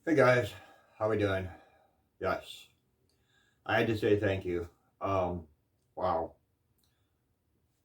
Hey guys, how we doing? Yes, I had to say thank you. Wow,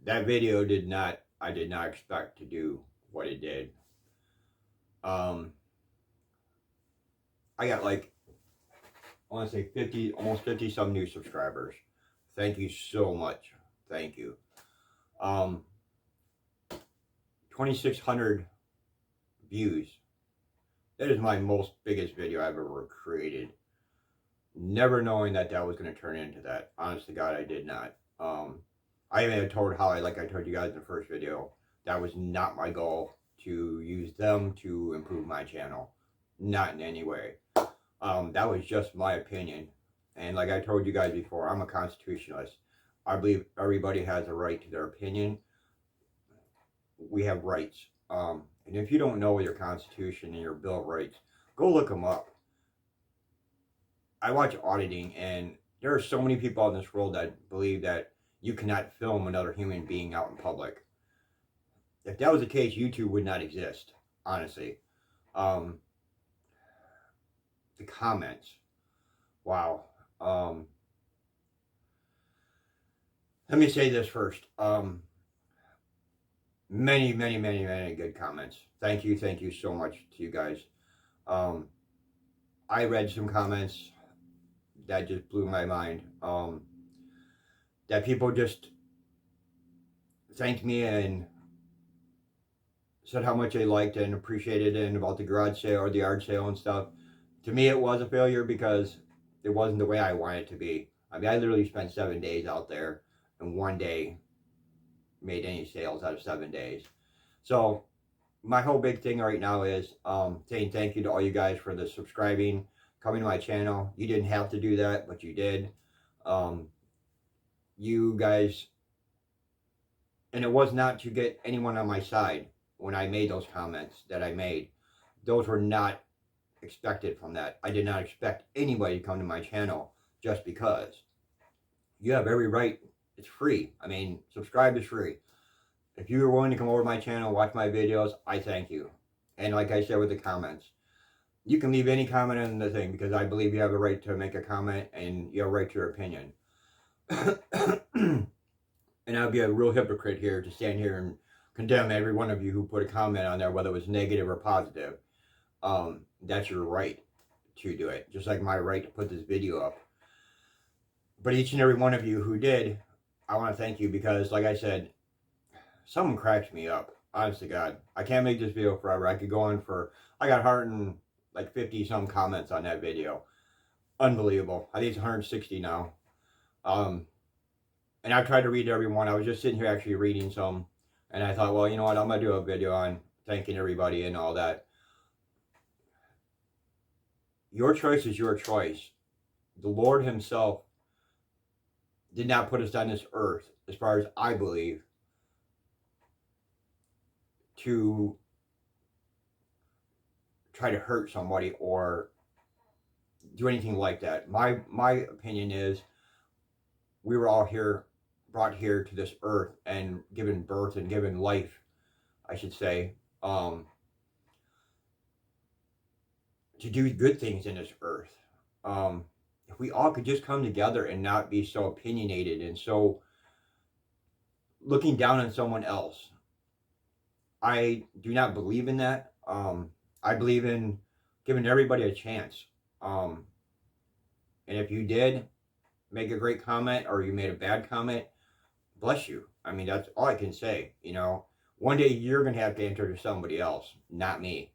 that video I did not expect to do what it did. Um, I got like, I want to say 50, almost 50 some new subscribers. Thank you so much. Thank you. Um, 2,600 views. That is my most biggest video I've ever created. Never knowing that that was going to turn into that. Honest to God, I did not. I even had told Hollie, like I told you guys in the first video, that was not my goal to use them to improve my channel. Not in any way. That was just my opinion. And like I told you guys before, I'm a constitutionalist. I believe everybody has a right to their opinion. We have rights. And if you don't know your Constitution and your Bill of Rights, go look them up. I watch auditing, and there are so many people in this world that believe that you cannot film another human being out in public. If that was the case, YouTube would not exist, honestly. The comments, wow. Let me say this first. Many good comments. Thank you so much to you guys. I read some comments that just blew my mind. That people just thanked me and said how much they liked and appreciated it, and about the garage sale or the yard sale and stuff. To me, it was a failure because it wasn't the way I wanted it to be. I mean, I literally spent 7 days out there, and one day made any sales out of 7 days. So my whole big thing right now is saying thank you to all you guys for the subscribing, coming to my channel. You didn't have to do that, but you did. You guys, and it was not to get anyone on my side when I made those comments that I made. Those were not expected from that. I did not expect anybody to come to my channel just because. You have every right. It's free. I mean, subscribe is free. If you are willing to come over to my channel, watch my videos, I thank you. And like I said with the comments, you can leave any comment in the thing because I believe you have a right to make a comment and you have a right to your opinion. And I'd be a real hypocrite here to stand here and condemn every one of you who put a comment on there, whether it was negative or positive. That's your right to do it, just like my right to put this video up. But each and every one of you who did, I want to thank you because, like I said, someone cracks me up. Honest to God, I can't make this video forever. I could go on for, I got 150 some comments on that video. Unbelievable. I think it's 160 now. And I've tried to read every one. I was just sitting here actually reading some, and I thought, well, you know what, I'm going to do a video on thanking everybody and all that. Your choice is your choice. The Lord himself did not put us on this earth, as far as I believe, to try to hurt somebody or do anything like that. My opinion is we were all here, brought here to this earth and given birth and given life, I should say, to do good things in this earth. If we all could just come together and not be so opinionated and so looking down on someone else. I do not believe in that. I believe in giving everybody a chance. And if you did make a great comment or you made a bad comment, bless you. I mean, that's all I can say. You know, one day you're going to have to answer to somebody else, not me.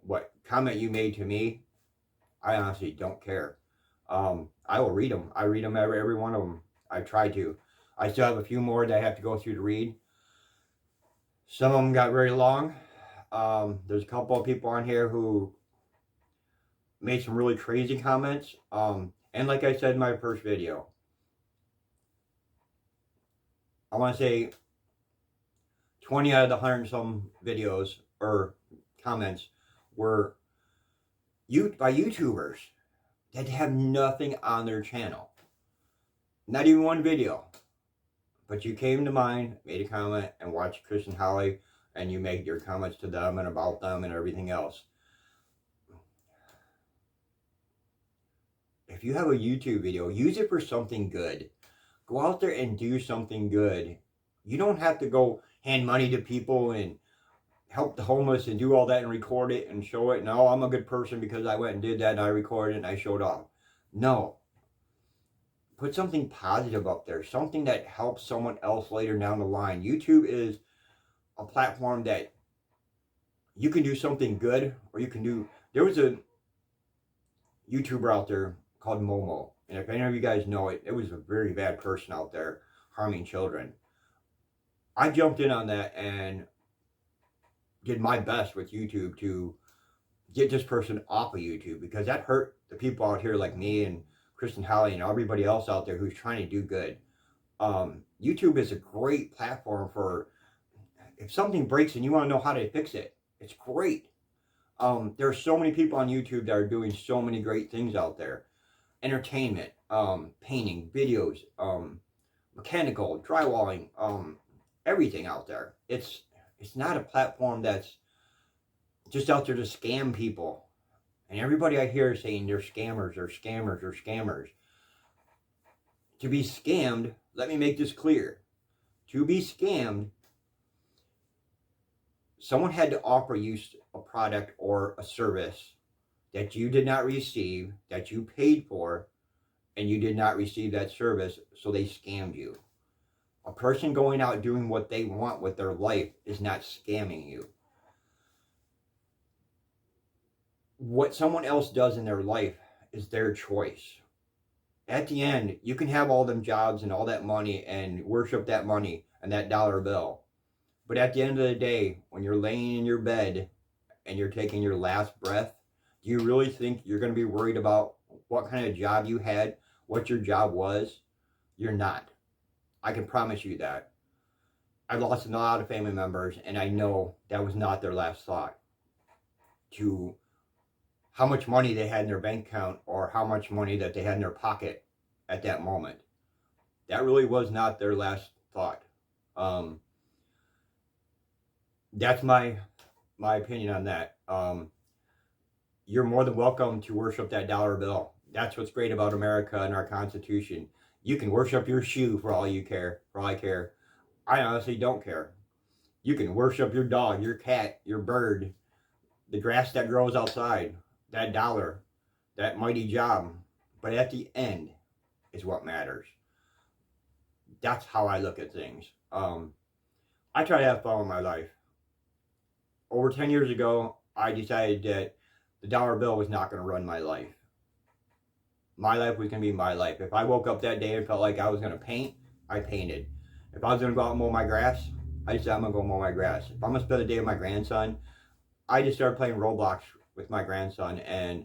What comment you made to me, I honestly don't care. I will read them. I read them, every one of them. I try to. I still have a few more that I have to go through to read. Some of them got very long. There's a couple of people on here who made some really crazy comments. And like I said in my first video, I want to say 20 out of the 100 some videos or comments were by YouTubers that have nothing on their channel. Not even one video. But you came to mine, made a comment, and watched Chris and Hollie, and you made your comments to them and about them and everything else. if you have a YouTube video, use it for something good. Go out there and do something good. You don't have to go hand money to people and help the homeless and do all that and record it and show it. No, I'm a good person because I went and did that and I recorded it and I showed off. No. Put something positive up there, something that helps someone else later down the line. YouTube is a platform that you can do something good, or you can do. There was a YouTuber out there called Momo, and if any of you guys know it, it was a very bad person out there harming children. I jumped in on that and did my best with YouTube to get this person off of YouTube, because that hurt the people out here like me and Kristen Hollie and everybody else out there who's trying to do good. YouTube is a great platform for, if something breaks and you want to know how to fix it, it's great. There are so many people on YouTube that are doing so many great things out there. Entertainment, painting, videos, mechanical, drywalling, everything out there. It's not a platform that's just out there to scam people. And everybody I hear is saying they're scammers or scammers or scammers. To be scammed, let me make this clear. To be scammed, someone had to offer you a product or a service that you did not receive, that you paid for, and you did not receive that service, so they scammed you. A person going out doing what they want with their life is not scamming you. What someone else does in their life is their choice. At the end, you can have all them jobs and all that money and worship that money and that dollar bill. But at the end of the day, when you're laying in your bed and you're taking your last breath, do you really think you're going to be worried about what kind of job you had, what your job was? You're not. I can promise you that. I lost a lot of family members, and I know that was not their last thought. To how much money they had in their bank account or how much money that they had in their pocket at that moment. That really was not their last thought. That's my opinion on that. You're more than welcome to worship that dollar bill. That's what's great about America and our Constitution. You can worship your shoe for all you care, for all I care. I honestly don't care. You can worship your dog, your cat, your bird, the grass that grows outside, that dollar, that mighty job. But at the end is what matters. That's how I look at things. I try to have fun with my life. Over 10 years ago, I decided that the dollar bill was not going to run my life. My life was going to be my life. If I woke up that day and felt like I was going to paint, I painted. If I was going to go out and mow my grass, I decided I'm going to go mow my grass. If I'm going to spend a day with my grandson, I just started playing Roblox with my grandson, and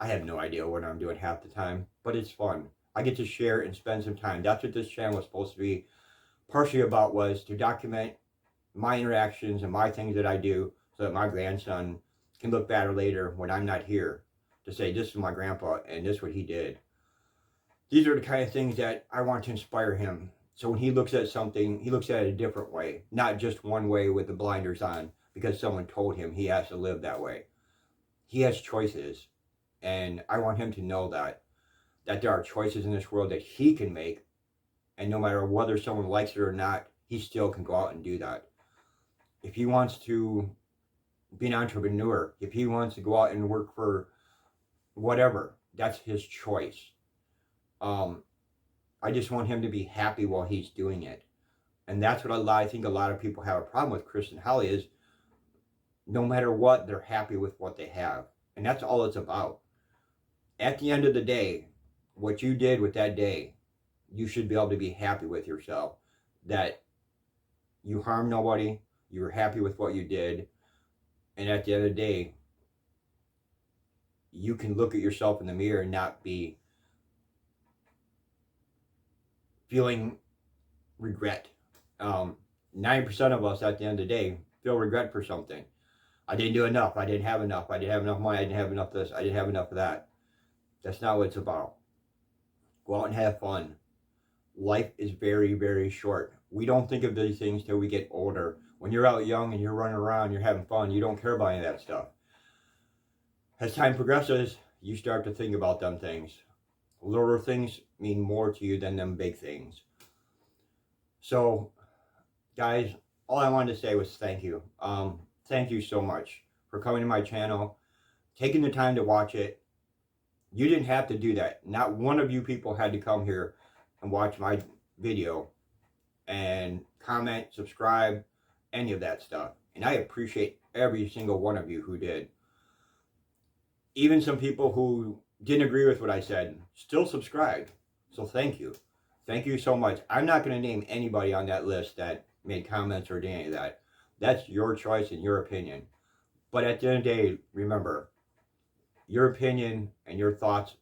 I have no idea what I'm doing half the time, but it's fun. I get to share and spend some time. That's what this channel was supposed to be partially about, was to document my interactions and my things that I do so that my grandson can look back later when I'm not here to say, this is my grandpa and this is what he did. These are the kind of things that I want to inspire him. So when he looks at something, he looks at it a different way, not just one way with the blinders on because someone told him he has to live that way. He has choices, and I want him to know that there are choices in this world that he can make, and no matter whether someone likes it or not, he still can go out and do that. If he wants to be an entrepreneur, if he wants to go out and work for whatever, that's his choice. I just want him to be happy while he's doing it. And that's what I think a lot of people have a problem with Kristen Hollie is, no matter what, they're happy with what they have. And that's all it's about. At the end of the day, what you did with that day, you should be able to be happy with yourself. That you harmed nobody, you were happy with what you did, and at the end of the day, you can look at yourself in the mirror and not be feeling regret. 90% of us at the end of the day feel regret for something. I didn't do enough. I didn't have enough. I didn't have enough money. I didn't have enough of this. I didn't have enough of that. That's not what it's about. Go out and have fun. Life is very, very short. We don't think of these things till we get older. When you're out young and you're running around, you're having fun, you don't care about any of that stuff. As time progresses, you start to think about them things. Little things mean more to you than them big things. So, guys, all I wanted to say was thank you. Thank you so much for coming to my channel, taking the time to watch it. You didn't have to do that. Not one of you people had to come here and watch my video and comment, subscribe, any of that stuff. And I appreciate every single one of you who did. Even some people who didn't agree with what I said still subscribed. So thank you. Thank you so much. I'm not going to name anybody on that list that made comments or did any of that. That's your choice and your opinion. But at the end of the day, remember, your opinion and your thoughts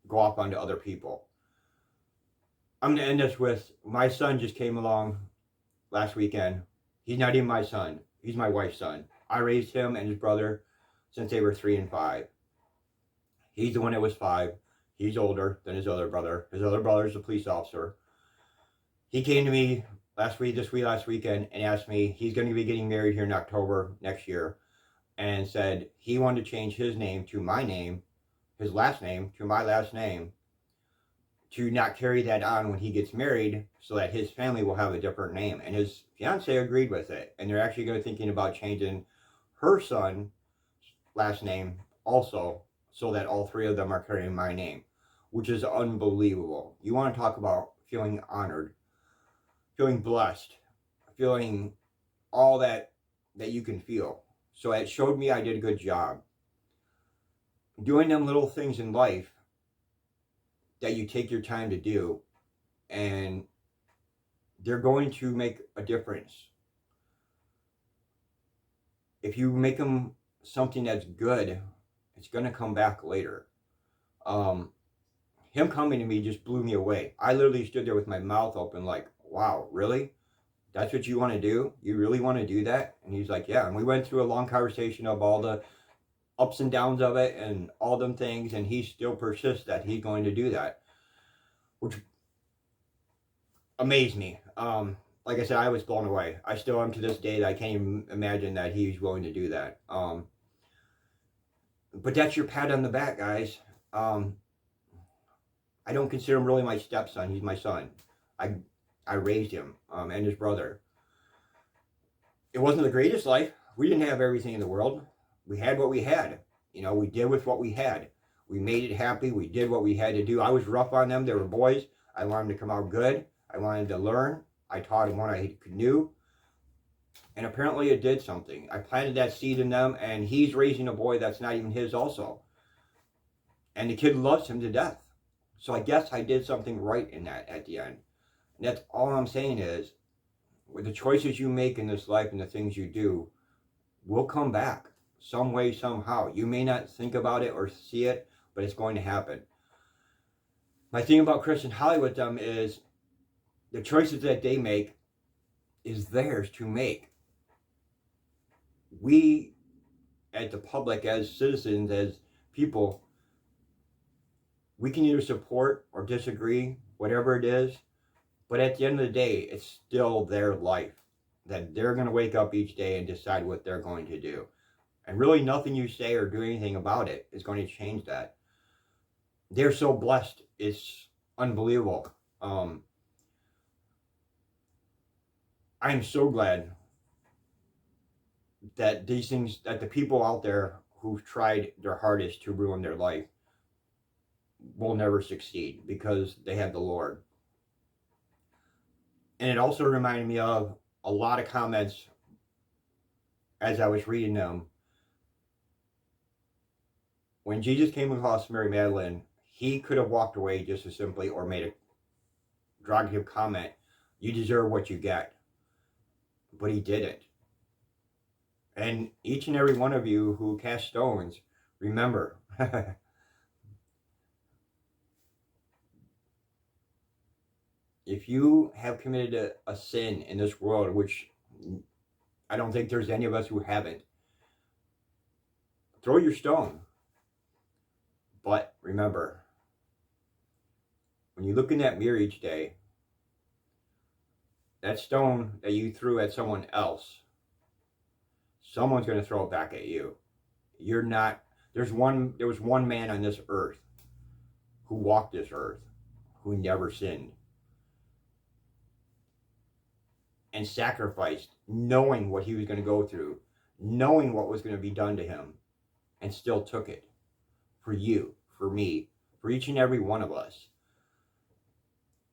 go off onto other people. I'm going to end this with, my son just came along last weekend. He's not even my son. He's my wife's son. I raised him and his brother since they were 3 and 5. He's the one that was 5. He's older than his other brother. His other brother's a police officer. He came to me last weekend, and asked me, he's going to be getting married here in October next year, and said he wanted to change his name to my name, his last name to my last name, to not carry that on when he gets married, so that his family will have a different name. And his fiance agreed with it, and they're actually going to thinking about changing her son's last name also, so that all 3 of them are carrying my name, which is unbelievable. You want to talk about feeling honored, feeling blessed, feeling all that you can feel. So it showed me I did a good job. Doing them little things in life that you take your time to do, and they're going to make a difference. If you make them something that's good, it's going to come back later. Him coming to me just blew me away. I literally stood there with my mouth open like, wow, really? That's what you want to do? You really want to do that? And he's like, yeah. And we went through a long conversation of all the ups and downs of it and all them things, and he still persists that he's going to do that, which amazed me. Like I said, I was blown away. I still am to this day. I can't even imagine that he's willing to do that. But that's your pat on the back, guys. I don't consider him really my stepson. He's my son. I raised him and his brother. It wasn't the greatest life. We didn't have everything in the world. We had what we had. You know, we did with what we had. We made it happy. We did what we had to do. I was rough on them. They were boys. I wanted them to come out good. I wanted them to learn. I taught them what I knew. And apparently it did something. I planted that seed in them, and he's raising a boy that's not even his also. And the kid loves him to death. So I guess I did something right in that at the end. And that's all I'm saying is, with the choices you make in this life and the things you do, will come back some way, somehow. You may not think about it or see it, but it's going to happen. My thing about Chris and Hollie with them is, the choices that they make is theirs to make. We, as the public, as citizens, as people, we can either support or disagree, whatever it is, but at the end of the day, it's still their life, that they're going to wake up each day and decide what they're going to do. And really nothing you say or do anything about it is going to change that. They're so blessed, it's unbelievable. I am so glad that these things, that the people out there who've tried their hardest to ruin their life will never succeed, because they have the Lord. And it also reminded me of a lot of comments as I was reading them. When Jesus came across Mary Magdalene, he could have walked away just as simply, or made a derogative comment, you deserve what you get. But he didn't. And each and every one of you who cast stones, remember, if you have committed a sin in this world, which I don't think there's any of us who haven't, throw your stone. But remember, when you look in that mirror each day, that stone that you threw at someone else, someone's going to throw it back at you. You're not, there was one man on this earth who walked this earth, who never sinned, and sacrificed, knowing what he was going to go through, knowing what was going to be done to him, and still took it for you, for me, for each and every one of us.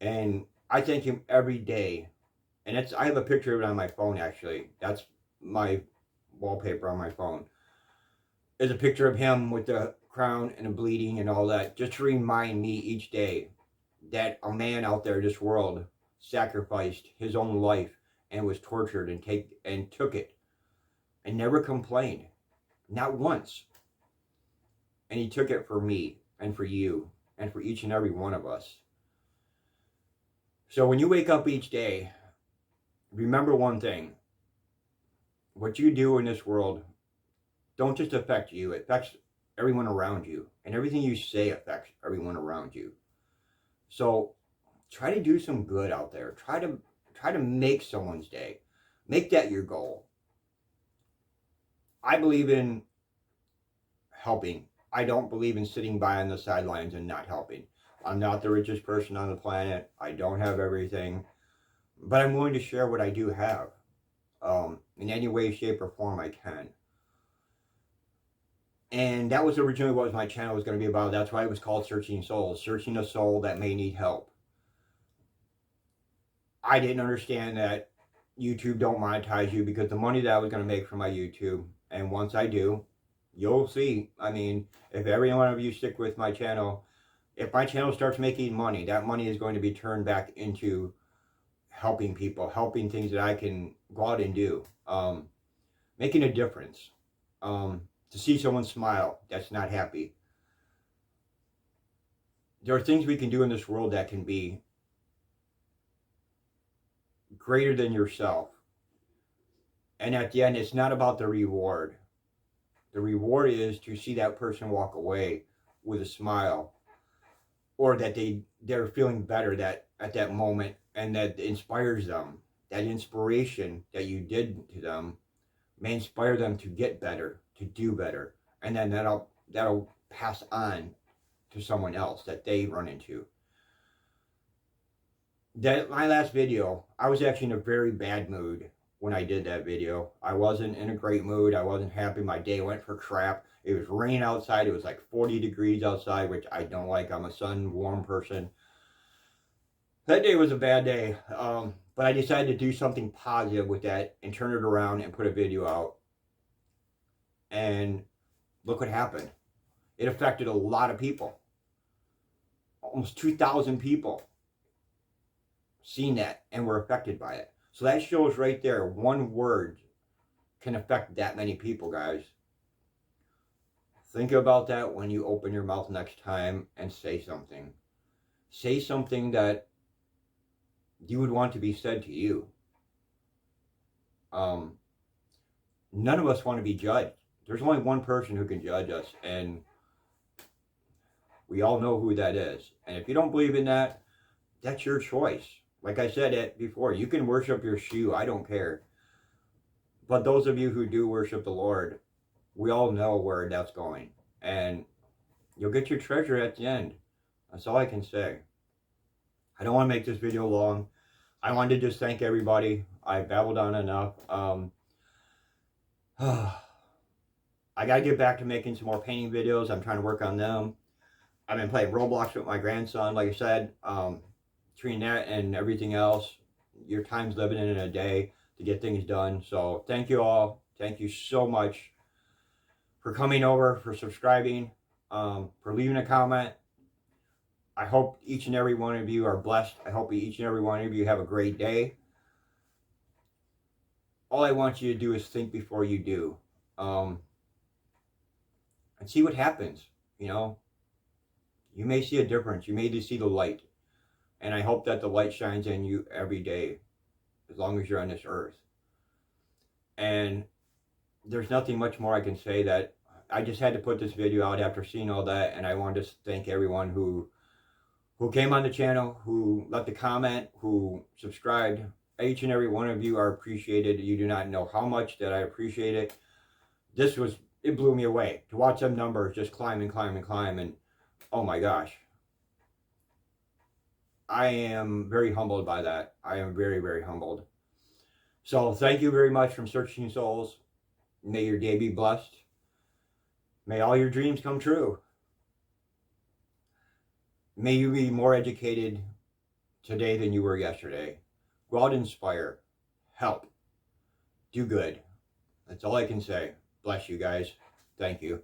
And I thank him every day. And I have a picture of it on my phone, actually. That's my wallpaper on my phone. Is a picture of him with the crown and the bleeding and all that, just to remind me each day that a man out there in this world sacrificed his own life and was tortured and took it and never complained, not once. And he took it for me and for you and for each and every one of us. So when you wake up each day, remember one thing. What you do in this world don't just affect you, it affects everyone around you. And everything you say affects everyone around you. So try to do some good out there. Try to make someone's day. Make that your goal. I believe in helping. I don't believe in sitting by on the sidelines and not helping. I'm not the richest person on the planet. I don't have everything. But I'm willing to share what I do have. In any way, shape, or form I can. And that was originally what my channel was going to be about. That's why it was called Searching Souls. Searching a soul that may need help. I didn't understand that YouTube don't monetize you, because the money that I was going to make from my YouTube, and once I do, you'll see. I mean, if every one of you stick with my channel, if my channel starts making money, that money is going to be turned back into helping people, helping things that I can go out and do, making a difference, to see someone smile that's not happy. There are things we can do in this world that can be greater than yourself. And at the end, it's not about the reward. The reward is to see that person walk away with a smile, or that they're feeling better at that moment, and that inspires them. That inspiration that you did to them may inspire them to get better, to do better, and then that'll pass on to someone else that they run into. My last video, I was actually in a very bad mood when I did that video. I wasn't in a great mood. I wasn't happy. My day went for crap. It was raining outside. It was like 40 degrees outside, which I don't like. I'm a sun-warm person. That day was a bad day, but I decided to do something positive with that and turn it around and put a video out. And look what happened. It affected a lot of people. Almost 2,000 people seen that and were affected by it. So that shows right there, one word can affect that many people, guys. Think about that when you open your mouth next time and say something. Say something that you would want to be said to you. None of us want to be judged. There's only one person who can judge us, and we all know who that is. And if you don't believe in that, that's your choice. Like I said it before, you can worship your shoe. I don't care. But those of you who do worship the Lord, we all know where that's going. And you'll get your treasure at the end. That's all I can say. I don't want to make this video long. I wanted to just thank everybody. I babbled on enough. I got to get back to making some more painting videos. I'm trying to work on them. I've been playing Roblox with my grandson, like I said. Between that and everything else, your time's living in a day to get things done. So thank you all. Thank you so much for coming over, for subscribing, for leaving a comment. I hope each and every one of you are blessed. I hope each and every one of you have a great day. All I want you to do is think before you do. And see what happens. You know, you may see a difference. You may just see the light. And I hope that the light shines in you every day, as long as you're on this earth. And there's nothing much more I can say. That I just had to put this video out after seeing all that, and I wanted to thank everyone who came on the channel, who left a comment, who subscribed. Each and every one of you are appreciated. You do not know how much that I appreciate it. It blew me away to watch them numbers just climb and climb and climb, and oh my gosh. I am very humbled by that. I am very, very humbled. So thank you very much from Searching Souls. May your day be blessed. May all your dreams come true. May you be more educated today than you were yesterday. Go out and inspire. Help. Do good. That's all I can say. Bless you guys. Thank you.